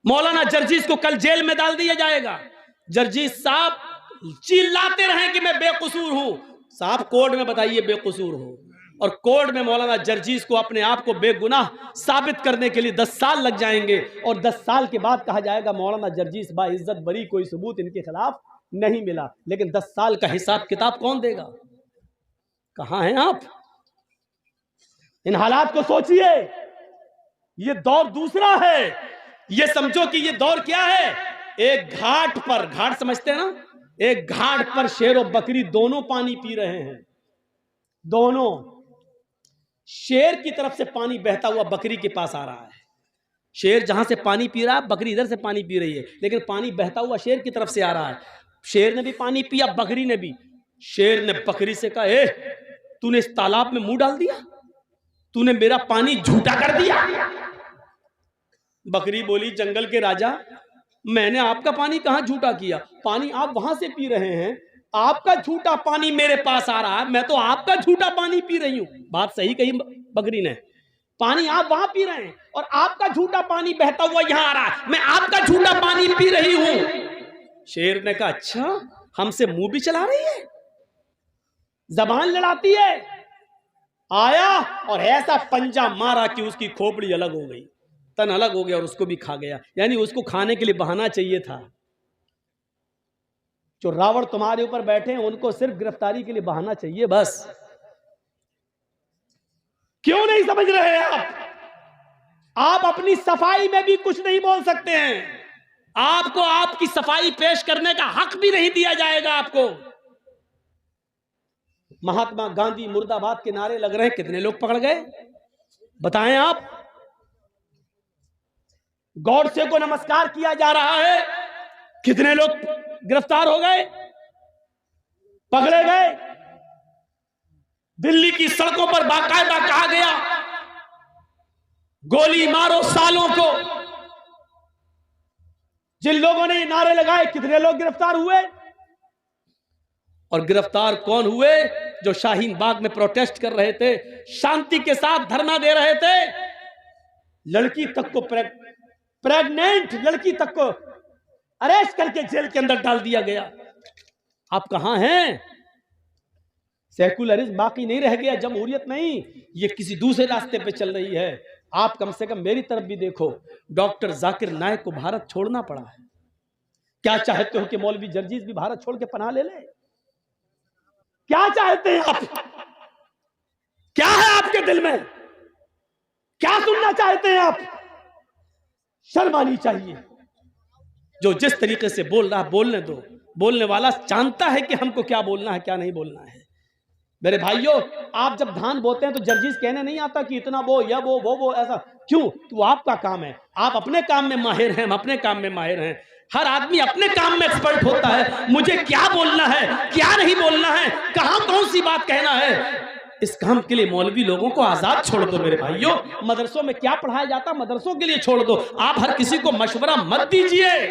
मौलाना जर्जीस को कल जेल में डाल दिया जाएगा। जर्जीस साहब चिल्लाते रहे कि मैं बेकसूर हूं। साहब कोर्ट में बताइए बेकसूर हो, और कोर्ट में मौलाना जर्जीस को अपने आप को बेगुनाह साबित करने के लिए 10 साल लग जाएंगे, और 10 साल के बाद कहा जाएगा मौलाना जर्जीस बाइज्जत बरी, कोई सबूत इनके खिलाफ नहीं मिला। लेकिन 10 साल का हिसाब किताब कौन देगा? कहां हैं आप? इन हालात को सोचिए। ये दौर दूसरा है। ये समझो कि ये दौर क्या है, एक घाट पर, घाट समझते हैं ना, एक घाट पर शेर और बकरी दोनों पानी पी रहे हैं। दोनों, शेर की तरफ से पानी बहता हुआ बकरी के पास आ रहा है। शेर जहां से पानी पी रहा है, बकरी इधर से पानी पी रही है, लेकिन पानी बहता हुआ शेर की तरफ से आ रहा है। शेर ने भी पानी पिया, बकरी ने भी। शेर ने बकरी से कहा, ए तूने इस तालाब में मुंह डाल दिया, तूने मेरा पानी झूठा कर दिया। बकरी बोली, जंगल के राजा, मैंने आपका पानी कहां झूठा किया? पानी आप वहां से पी रहे हैं, आपका झूठा पानी मेरे पास आ रहा है, मैं तो आपका झूठा पानी पी रही हूं। बात सही कही बकरी ने। पानी आप वहां पी रहे हैं और आपका झूठा पानी बहता हुआ यहां आ रहा है, मैं आपका झूठा पानी पी रही हूं। शेर ने कहा, अच्छा हमसे मुंह भी चला रही है, जबान लड़ाती है। आया और ऐसा पंजा मारा कि उसकी खोपड़ी अलग हो गई, तन अलग हो गया और उसको भी खा गया। यानी उसको खाने के लिए बहाना चाहिए था। जो रावण तुम्हारे ऊपर बैठे हैं उनको सिर्फ गिरफ्तारी के लिए बहाना चाहिए बस। क्यों नहीं समझ रहे आप अपनी सफाई में भी कुछ नहीं बोल सकते हैं। आपको आपकी सफाई पेश करने का हक भी नहीं दिया जाएगा आपको। महात्मा गांधी मुर्दाबाद के नारे लग रहे हैं, कितने लोग पकड़ गए बताएं आप? गॉडसे को नमस्कार किया जा रहा है, कितने लोग गिरफ्तार हो गए, पकड़े गए? दिल्ली की सड़कों पर बाकायदा कहा गया, गोली मारो सालों को। जिन लोगों ने ये नारे लगाए, कितने लोग गिरफ्तार हुए? और गिरफ्तार कौन हुए? जो शाहीन बाग में प्रोटेस्ट कर रहे थे, शांति के साथ धरना दे रहे थे। लड़की तक को, प्रेग्नेंट लड़की तक को अरेस्ट करके जेल के अंदर डाल दिया गया। आप कहां हैं? सेकुलरिज्म बाकी नहीं रह गया, जमहूरियत नहीं, ये किसी दूसरे रास्ते पे चल रही है। आप कम से कम मेरी तरफ भी देखो। डॉक्टर जाकिर नाइक को भारत छोड़ना पड़ा है। क्या चाहते हो कि मौलवी जर्जीस भी भारत छोड़ के पनाह ले ले? क्या चाहते हैं आप? क्या है आपके दिल में? क्या सुनना चाहते हैं आप? शर्म आनी चाहिए। जो जिस तरीके से बोल रहा है बोलने दो। बोलने वाला जानता है कि हमको क्या बोलना है क्या नहीं बोलना है। मेरे भाइयों, आप जब धान बोते हैं तो जर्जीस कहने नहीं आता कि इतना बो या वो ऐसा। क्यों? तो आपका काम है, आप अपने काम में माहिर हैं, हम अपने काम में माहिर हैं। हर आदमी अपने काम में एक्सपर्ट होता है। मुझे क्या बोलना है, क्या नहीं बोलना है, कहां कौन सी बात कहना है, इस काम के लिए मौलवी लोगों को आजाद छोड़ दो। मेरे भाइयों, मदरसों में क्या पढ़ाया जाता, मदरसों के लिए छोड़ दो। आप हर किसी को मशवरा मत दीजिए।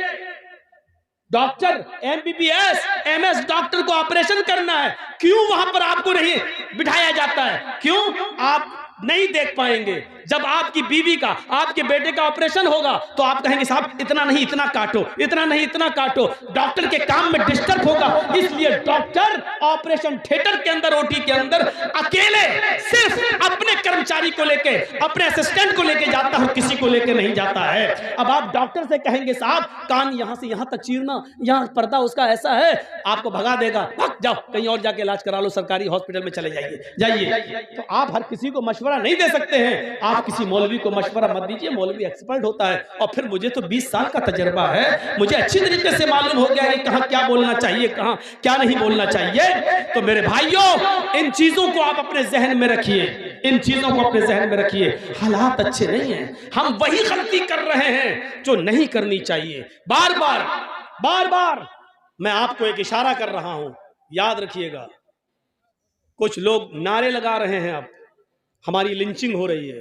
डॉक्टर, एमबीबीएस, एमएस डॉक्टर को ऑपरेशन करना है, क्यों वहां पर आपको नहीं बिठाया जाता है? क्यों? आप नहीं देख पाएंगे। जब आपकी बीवी का, आपके बेटे का ऑपरेशन होगा तो आप कहेंगे साहब इतना नहीं इतना काटो, इतना नहीं इतना काटो। डॉक्टर के काम में डिस्टर्ब होगा, इसलिए डॉक्टर ऑपरेशन थिएटर के अंदर, ओटी के अंदर अकेले सिर्फ अपने कर्मचारी को लेके, अपने असिस्टेंट को लेके जाता है, किसी को लेके नहीं जाता है। अब आप डॉक्टर से कहेंगे साहब कान यहां से यहां तक चीरना, यहां पर्दा उसका ऐसा है, आपको भगा देगा, भाग जाओ कहीं और जाके इलाज करा लो, सरकारी हॉस्पिटल में चले जाइए। तो आप हर किसी को मशवरा नहीं दे सकते हैं। आप किसी मौलवी को मशवरा मत दीजिए, मौलवी एक्सपर्ट होता है। और फिर मुझे तो 20 साल का तजर्बा है, मुझे अच्छी तरीके से मालूम हो गया है कहां क्या बोलना चाहिए, कहां क्या नहीं बोलना चाहिए। तो मेरे भाइयों, इन चीजों को आप अपने जहन में रखिए, इन चीजों को अपने जहन में रखिए। हालात अच्छे नहीं हैं, हम वही गलती कर रहे हैं जो नहीं करनी चाहिए। बार बार मैं आपको एक इशारा कर रहा हूं, याद रखिएगा। कुछ लोग नारे लगा रहे हैं, अब हमारी लिंचिंग हो रही है,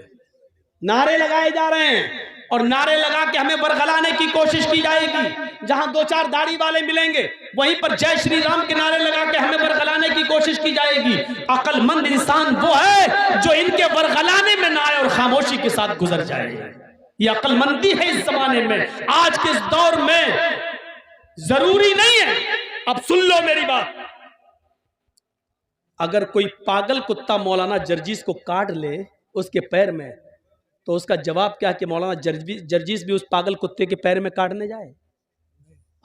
नारे लगाए जा रहे हैं और नारे लगा के हमें बरगलाने की कोशिश की जाएगी। जहां 2-4 दाढ़ी वाले मिलेंगे वहीं पर जय श्री राम के नारे लगा के हमें बरगलाने की कोशिश की जाएगी। अक्लमंद इंसान वो है जो इनके बरगलाने में ना आए और खामोशी के साथ गुजर जाए। ये अक्लमंदी है इस जमाने में, आज के इस दौर में। जरूरी नहीं है, अब सुन लो मेरी बात, अगर कोई पागल कुत्ता मौलाना जर्जीस को काट ले उसके पैर में, तो उसका जवाब क्या कि मौलाना जर्जीस भी उस पागल कुत्ते के पैर में काटने जाए?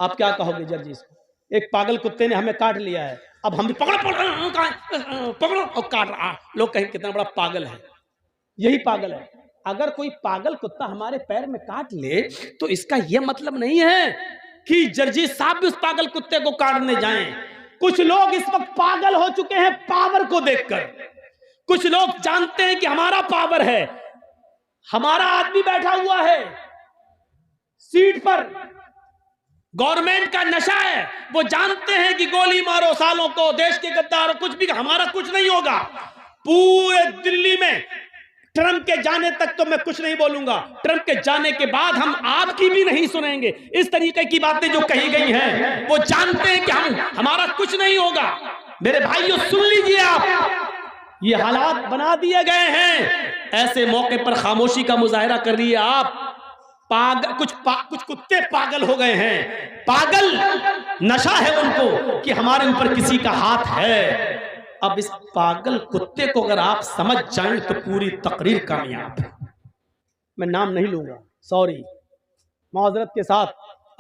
आप क्या कहोगे जर्जीस को? एक पागल कुत्ते ने हमें काट लिया है, अब हम भी पकड़ो पकड़ो पकड़ो और काट रहा, लोग कहेंगे कितना बड़ा पागल है। यही पागल है। अगर कोई पागल कुत्ता हमारे पैर में काट ले तो इसका यह मतलब नहीं है कि जर्जीस साहब भी उस पागल कुत्ते को काटने जाएं। कुछ लोग इस वक्त पागल हो चुके हैं पावर को देखकर। कुछ लोग जानते हैं कि हमारा पावर है, हमारा आदमी बैठा हुआ है सीट पर, गवर्नमेंट का नशा है, वो जानते हैं कि गोली मारो सालों को, देश के गद्दार, कुछ भी, हमारा कुछ नहीं होगा। पूरे दिल्ली में ट्रंप के जाने तक तो मैं कुछ नहीं बोलूंगा, ट्रंप के जाने के बाद हम आपकी भी नहीं सुनेंगे। इस तरीके की बातें जो कही गई हैं, वो जानते हैं कि हमारा कुछ नहीं होगा। मेरे भाइयों सुन लीजिए आप, ये हालात बना दिए गए हैं, ऐसे मौके पर खामोशी का मुजाहिरा कर रही है आप। कुछ कुत्ते पागल हो गए हैं, पागल नशा है उनको कि हमारे ऊपर किसी का हाथ है। अब इस पागल कुत्ते को अगर आप समझ जाएं तो पूरी तकरीर कामयाब है। मैं नाम नहीं लूंगा, सॉरी, माजरत के साथ,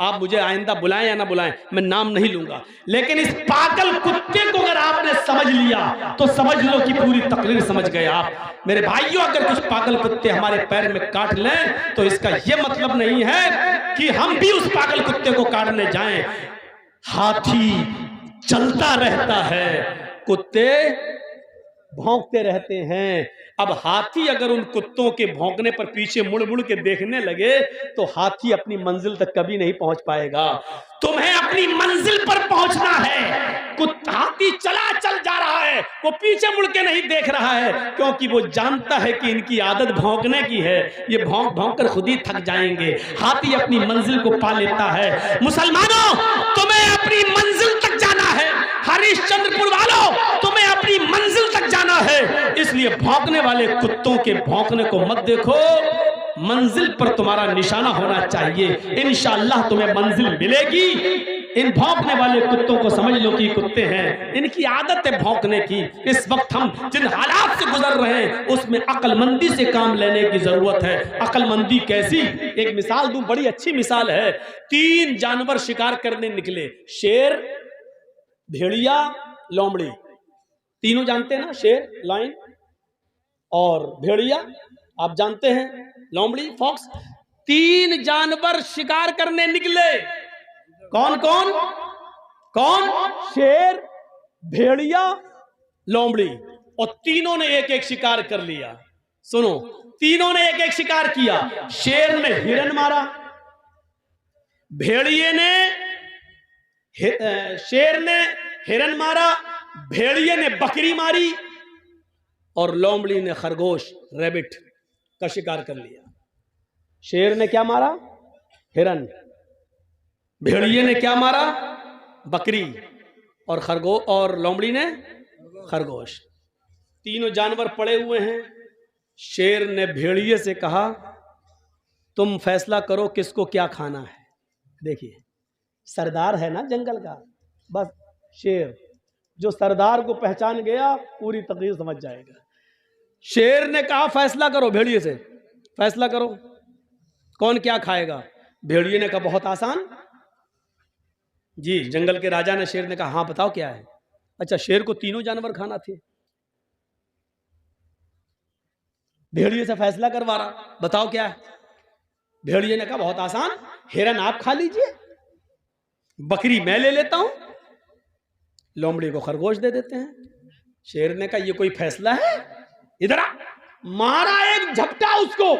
आप मुझे आइंदा बुलाएं या ना बुलाएं, मैं नाम नहीं लूंगा। लेकिन इस पागल कुत्ते को अगर आपने समझ लिया तो समझ लो कि पूरी तकरीर समझ गए आप। मेरे भाइयों, अगर कुछ पागल कुत्ते हमारे पैर में काट लें तो इसका यह मतलब नहीं है कि हम भी उस पागल कुत्ते को काटने जाएं। हाथी चलता रहता है, कुत्ते भौंकते रहते हैं। अब हाथी अगर उन कुत्तों के भौंकने पर पीछे मुड़ मुड़ के देखने लगे तो हाथी अपनी मंजिल तक कभी नहीं पहुंच पाएगा। तुम्हें अपनी मंजिल पर पहुंचना है। हाथी चल जा रहा है, वो पीछे मुड़ के नहीं देख रहा है, क्योंकि वो जानता है कि इनकी आदत भौंकने की है, ये भौंक भौंक कर खुद ही थक जाएंगे। हाथी अपनी मंजिल को पा लेता है। मुसलमानों, तुम्हें अपनी मंजिल तक जाना है। हरिश्चंद्रपुर वालों, तुम्हें अपनी मंजिल तक जाना है, इसलिए भौंकने वाले कुत्तों के भौंकने को मत देखो, मंजिल पर तुम्हारा निशाना होना चाहिए। इंशाअल्लाह तुम्हें मंजिल मिलेगी। इन भौंकने वाले कुत्तों को समझ लो कि कुत्ते हैं, इनकी आदत है भौंकने की। इस वक्त हम जिन हालात से गुजर रहे हैं उसमें अक्लमंदी से काम लेने की जरूरत है। अक्लमंदी कैसी? एक मिसाल दूं, बड़ी अच्छी मिसाल है। 3 जानवर शिकार करने निकले, शेर, भेड़िया, लोमड़ी। तीनों जानते हैं ना, शेर, लायन और भेड़िया, आप जानते हैं, लोमड़ी, फॉक्स। 3 जानवर शिकार करने निकले। कौन कौन? कौन? शेर, भेड़िया, लोमड़ी, और तीनों ने एक एक शिकार कर लिया। सुनो, तीनों ने एक एक शिकार किया। शेर ने हिरन मारा, भेड़िए ने शेर ने हिरन मारा, भेड़िए ने बकरी मारी, और लोमड़ी ने खरगोश, रैबिट का शिकार कर लिया। शेर ने क्या मारा? हिरन। भेड़िए ने क्या मारा? बकरी। और लोमड़ी ने खरगोश। तीनों जानवर पड़े हुए हैं। शेर ने भेड़िए से कहा, तुम फैसला करो किसको क्या खाना है। देखिए, सरदार है ना जंगल का, बस शेर, जो सरदार को पहचान गया पूरी तकरीर समझ जाएगा। शेर ने कहा, फैसला करो, भेड़िए से फैसला करो कौन क्या खाएगा। भेड़िए ने कहा, बहुत आसान जी। जंगल के राजा ने, शेर ने कहा, हाँ बताओ क्या है। अच्छा, शेर को तीनों जानवर खाना थे, भेड़िए से फैसला करवा रहा, बताओ क्या है। भेड़िए ने कहा, बहुत आसान, हिरन आप खा लीजिए, बकरी मैं ले लेता हूं, लोमड़ी को खरगोश दे देते हैं। शेर ने कहा, ये कोई फैसला है? इधर आ। मारा एक झपटा उसको,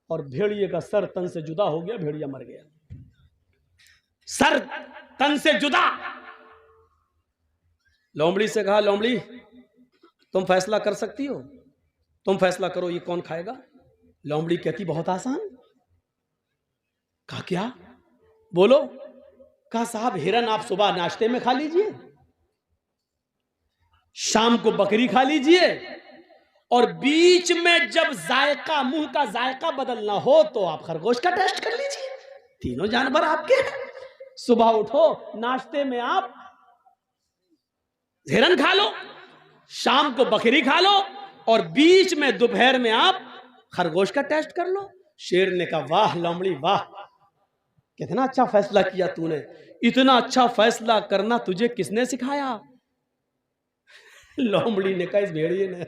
और भेड़िए का सर तन से जुदा हो गया, भेड़िया मर गया। सर तन से जुदा। लोमड़ी से कहा, लोमड़ी तुम फैसला कर सकती हो, तुम फैसला करो ये कौन खाएगा। लोमड़ी कहती, बहुत आसान। कहा, क्या? बोलो। कहा, साहब हिरन आप सुबह नाश्ते में खा लीजिए, शाम को बकरी खा लीजिए, और बीच में जब जायका, मुंह का जायका बदलना हो तो आप खरगोश का टेस्ट कर लीजिए। तीनों जानवर आपके हैं। सुबह उठो, नाश्ते में आप हिरन खा लो, शाम को बकरी खा लो, और बीच में दोपहर में आप खरगोश का टेस्ट कर लो। शेर ने कहा वाह लोमड़ी वाह, कितना अच्छा फैसला किया तूने। इतना अच्छा फैसला करना तुझे किसने सिखाया? लोमड़ी ने कहा इस भेड़िए ने।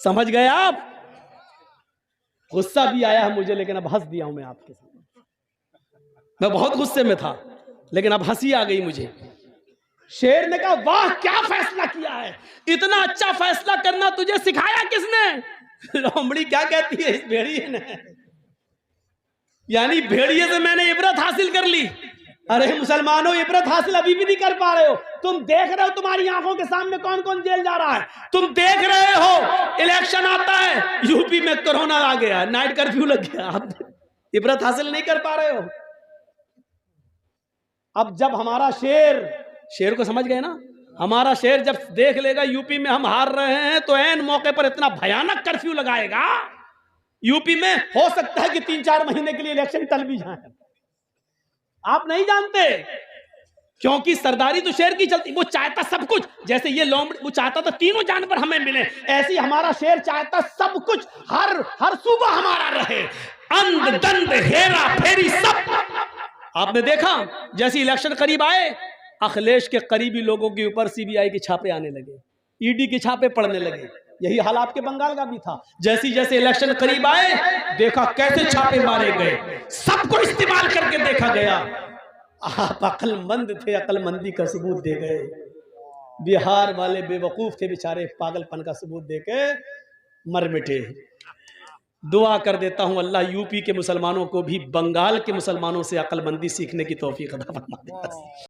समझ गए आप? गुस्सा भी आया है मुझे, लेकिन अब हंस दिया हूं मैं आपके सामने। मैं बहुत गुस्से में था, लेकिन अब हंसी आ गई मुझे। शेर ने कहा वाह क्या फैसला किया है, इतना अच्छा फैसला करना तुझे सिखाया किसने? लोमड़ी क्या कहती है इस भेड़िए ने, यानी भेड़िए से मैंने इबरत हासिल कर ली। अरे मुसलमानों, इबरत हासिल अभी भी नहीं कर पा रहे हो। तुम देख रहे हो तुम्हारी आंखों के सामने कौन कौन जेल जा रहा है, तुम देख रहे हो इलेक्शन आता है, यूपी में कोरोना आ गया, नाइट कर्फ्यू लग गया, आप इबरत हासिल नहीं कर पा रहे हो। अब जब हमारा शेर को समझ गए ना, हमारा शेर जब देख लेगा यूपी में हम हार रहे हैं तो ऐन मौके पर इतना भयानक कर्फ्यू लगाएगा, यूपी में हो सकता है कि 3-4 महीने के लिए इलेक्शन टल भी जाए। आप नहीं जानते, क्योंकि सरदारी तो शेर की चलती। वो चाहता सब कुछ, जैसे ये लोमड़ी वो चाहता तो तीनों जानवर हमें मिले, ऐसे हमारा शेर चाहता सब कुछ हर सूबा हमारा रहे, अंध दंड हेरा फेरी सब। आपने देखा जैसे इलेक्शन करीब आए, अखिलेश के करीबी लोगों के ऊपर सीबीआई के छापे आने लगे, ईडी के छापे पड़ने लगे। यही हाल आपके बंगाल का भी था। जैसे जैसे इलेक्शन करीब आए, देखा कैसे छापे मारे गए, सबको इस्तेमाल करके देखा गया। आप अक्लमंद थे, अक्लमंदी का सबूत दे गए। बिहार वाले बेवकूफ थे बेचारे, पागलपन का सबूत दे के मर मिटे। दुआ कर देता हूं अल्लाह यूपी के मुसलमानों को भी बंगाल के मुसलमानों से अक्लमंदी सीखने की तौफीक अता फरमा दे।